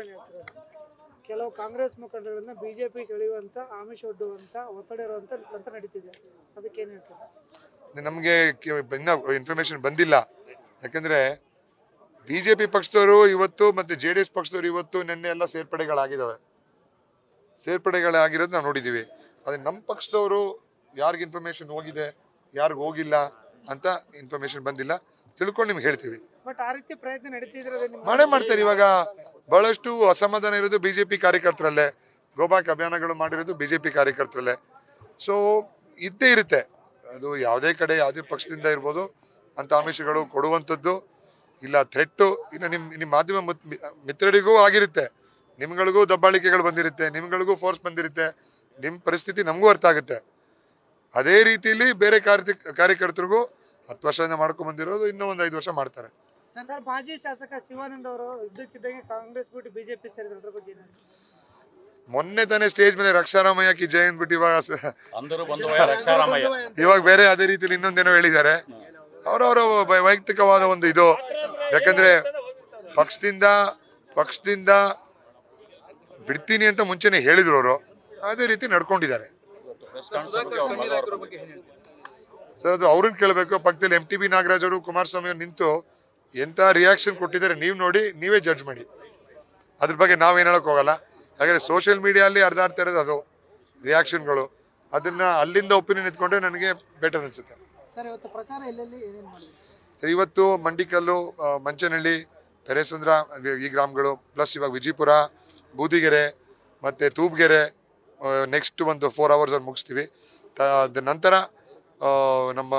ಅಭಿಪ್ರಾಯ ಹೇಳ್ತಾರೆ. ಕೆಲವು ಕಾಂಗ್ರೆಸ್ ಮುಖಂಡರನ್ನ ಬಿಜೆಪಿ ಸೆಳೆಯುವಂತ ಆಮಿಷ ಒಡ್ಡುವಂತ ಒತ್ತಡ ಇರುವಂತ ತಂತ್ರ ನಡೀತಿದೆ, ಅದಕ್ಕೇನು ಹೇಳ್ತಾರೆ? ನಮಗೆ ಇನ್ನ ಇನ್ಫಾರ್ಮೇಶನ್ ಬಂದಿಲ್ಲ. ಯಾಕಂದ್ರೆ ಬಿಜೆಪಿ ಪಕ್ಷದವರು ಇವತ್ತು ಮತ್ತೆ JDS ಪಕ್ಷದವರು ಇವತ್ತು ನಿನ್ನೆ ಎಲ್ಲ ಸೇರ್ಪಡೆಗಳಾಗಿದ್ದಾವೆ. ಸೇರ್ಪಡೆಗಳಾಗಿರೋದು ನಾವು ನೋಡಿದೀವಿ. ಆದ್ರೆ ನಮ್ಮ ಪಕ್ಷದವರು ಯಾರಿಗೆ ಇನ್ಫಾರ್ಮೇಶನ್ ಹೋಗಿದೆ, ಯಾರಿಗ ಹೋಗಿಲ್ಲ ಅಂತ ಇನ್ಫಾರ್ಮೇಶನ್ ಬಂದಿಲ್ಲ. ತಿಳ್ಕೊಂಡು ನಿಮ್ಗೆ ಹೇಳ್ತೀವಿ. ಬಟ್ ಆ ರೀತಿ ಪ್ರಯತ್ನ ನಡೀತಿದ್ರೆ ಮಾಡ್ತಾರೆ. ಇವಾಗ ಬಹಳಷ್ಟು ಅಸಮಾಧಾನ ಇರೋದು ಬಿಜೆಪಿ ಕಾರ್ಯಕರ್ತರಲ್ಲೇ. ಗೋಬ್ಯಾಕ್ ಅಭಿಯಾನಗಳು ಮಾಡಿರೋದು ಬಿಜೆಪಿ ಕಾರ್ಯಕರ್ತರಲ್ಲೇ. ಸೊ ಇದ್ದೇ ಇರುತ್ತೆ. ಅದು ಯಾವುದೇ ಕಡೆ ಯಾವುದೇ ಪಕ್ಷದಿಂದ ಇರ್ಬೋದು ಅಂತ ಆಮಿಷಗಳು ಕೊಡುವಂಥದ್ದು ಇಲ್ಲ, ಥ್ರೆಟ್ಟು ಇಲ್ಲ. ನಿಮ್ಮ ಮಾಧ್ಯಮ ಮಿತ್ರರಿಗೂ ಆಗಿರುತ್ತೆ, ನಿಮ್ಗಳಿಗೂ ದಬ್ಬಾಳಿಕೆಗಳು ಬಂದಿರುತ್ತೆ, ನಿಮ್ಗಳಿಗೂ ಫೋರ್ಸ್ ಬಂದಿರುತ್ತೆ. ನಿಮ್ಮ ಪರಿಸ್ಥಿತಿ ನಮಗೂ ಅರ್ಥ ಆಗುತ್ತೆ. ಅದೇ ರೀತಿಯಲ್ಲಿ ಬೇರೆ ಕಾರ್ಯಕರ್ತರಿಗೂ 10 ವರ್ಷದಿಂದ ಮಾಡ್ಕೊಂಡ್ ಬಂದಿರೋದು ಇನ್ನೂ ಒಂದು 5 ವರ್ಷ ಮಾಡ್ತಾರೆ. ಸರ್, ಮಾಜಿ ಶಾಸಕ ಶಿವಾನಂದ್ ಅವರು ಇದ್ದಕ್ಕಿದ್ದಂಗೆ ಕಾಂಗ್ರೆಸ್ ಬಿಟ್ಟು ಬಿಜೆಪಿ ಸೇರಿದ್ರು, ಅದ್ರ ಬಗ್ಗೆ ಮೊನ್ನೆ ತಾನೇ ಸ್ಟೇಜ್ ಮೇಲೆ ರಕ್ಷಾರಾಮಯ್ಯ ಕಿ ಜೈ ಅಂದ್ಬಿಟ್ಟು ಇವಾಗ ಬೇರೆ ಅದೇ ರೀತಿಯಲ್ಲಿ ಇನ್ನೊಂದೇನೋ ಹೇಳಿದ್ದಾರೆ. ಅವರವರ ವೈಯಕ್ತಿಕವಾದ ಒಂದು ಇದು. ಯಾಕಂದ್ರೆ ಪಕ್ಷದಿಂದ ಬಿಡ್ತೀನಿ ಅಂತ ಮುಂಚೆನೆ ಹೇಳಿದ್ರು ಅವರು, ಅದೇ ರೀತಿ ನಡ್ಕೊಂಡಿದ್ದಾರೆ. ಸರ್, ಅದು ಅವ್ರನ್ನ ಕೇಳಬೇಕು. ಪಕ್ಕದಲ್ಲಿ MTB ನಾಗರಾಜ್ ಅವರು, ಕುಮಾರಸ್ವಾಮಿ ಅವರು ನಿಂತು ಎಂತ ರಿಯಾಕ್ಷನ್ ಕೊಟ್ಟಿದ್ದಾರೆ ನೀವು ನೋಡಿ, ನೀವೇ ಜಡ್ಜ್ ಮಾಡಿ. ಅದ್ರ ಬಗ್ಗೆ ನಾವೇನು ಹೇಳಕ್ ಹೋಗಲ್ಲ. ಹಾಗಾದ್ರೆ ಸೋಷಿಯಲ್ ಮೀಡಿಯಲ್ಲಿ ಅರ್ಧ ಇರೋದು ಅದು ರಿಯಾಕ್ಷನ್ಗಳು. ಅದನ್ನ ಅಲ್ಲಿಂದ ಒಪಿನಿಯನ್ ಇಟ್ಕೊಂಡ್ರೆ ನನಗೆ ಬೆಟರ್ ಅನ್ಸುತ್ತೆ. ಇವತ್ತು ಮಂಡಿಕಲ್ಲು, ಮಂಚನಹಳ್ಳಿ, ಪೆರೇಸಂದ್ರ ಈ ಗ್ರಾಮಗಳು, ಪ್ಲಸ್ ಇವಾಗ ವಿಜಯಪುರ, ಬೂದಿಗೆರೆ ಮತ್ತೆ ತೂಬ್ಗೆರೆ ನೆಕ್ಸ್ಟ್ ಒಂದು 4 hours ಅಲ್ಲಿ ಮುಗಿಸ್ತೀವಿ. ಅದ ನಂತರ ನಮ್ಮ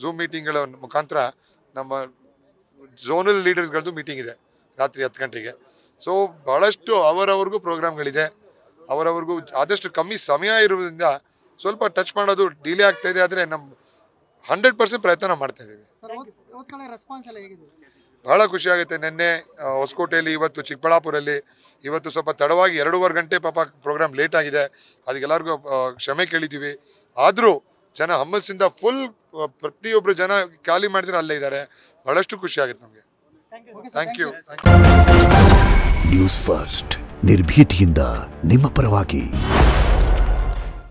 ಝೂಮ್ ಮೀಟಿಂಗ್ಗಳ ಮುಖಾಂತರ ನಮ್ಮ ಝೋನಲ್ ಲೀಡರ್ಸ್ಗಳದ್ದು ಮೀಟಿಂಗ್ ಇದೆ ರಾತ್ರಿ 10 ಗಂಟೆಗೆ. ಸೊ ಬಹಳಷ್ಟು ಅವರವ್ರಿಗೂ ಪ್ರೋಗ್ರಾಮ್ಗಳಿದೆ. ಅವರವ್ರಿಗೂ ಆದಷ್ಟು ಕಮ್ಮಿ ಸಮಯ ಇರುವುದರಿಂದ ಸ್ವಲ್ಪ ಟಚ್ ಮಾಡೋದು ಡಿಲೇ ಆಗ್ತಾ ಇದೆ. ಆದರೆ ನಮ್ಮ 100% ಪ್ರಯತ್ನ ಮಾಡ್ತಾ ಇದ್ದೀವಿ. ಬಹಳ ಖುಷಿ ಆಗುತ್ತೆ. ನಿನ್ನೆ ಹೊಸಕೋಟೆಯಲ್ಲಿ, ಇವತ್ತು ಚಿಕ್ಕಬಳ್ಳಾಪುರಲ್ಲಿ, ಇವತ್ತು ಸ್ವಲ್ಪ ತಡವಾಗಿ 2.5 ಗಂಟೆ ಪಾಪ ಪ್ರೋಗ್ರಾಮ್ ಲೇಟ್ ಆಗಿದೆ. ಅದಕ್ಕೆಲ್ಲರಿಗೂ ಕ್ಷಮೆ ಕೇಳಿದ್ದೀವಿ. ಆದರೂ ಜನ ಹಮ್ಮಸ್ಸಿಂದ ಫುಲ್ ಪ್ರತಿಯೊಬ್ಬರು ಜನ ಖಾಲಿ ಮಾಡಿದ್ರೆ ಅಲ್ಲೇ ಇದ್ದಾರೆ. ಬಹಳಷ್ಟು ಖುಷಿ ಆಗುತ್ತೆ ನಮಗೆ. Thank you. ನ್ಯೂಸ್ ಫಸ್ಟ್, ನಿರ್ಭೀತಿಯಿಂದ ನಿಮ್ಮ ಪರವಾಗಿ.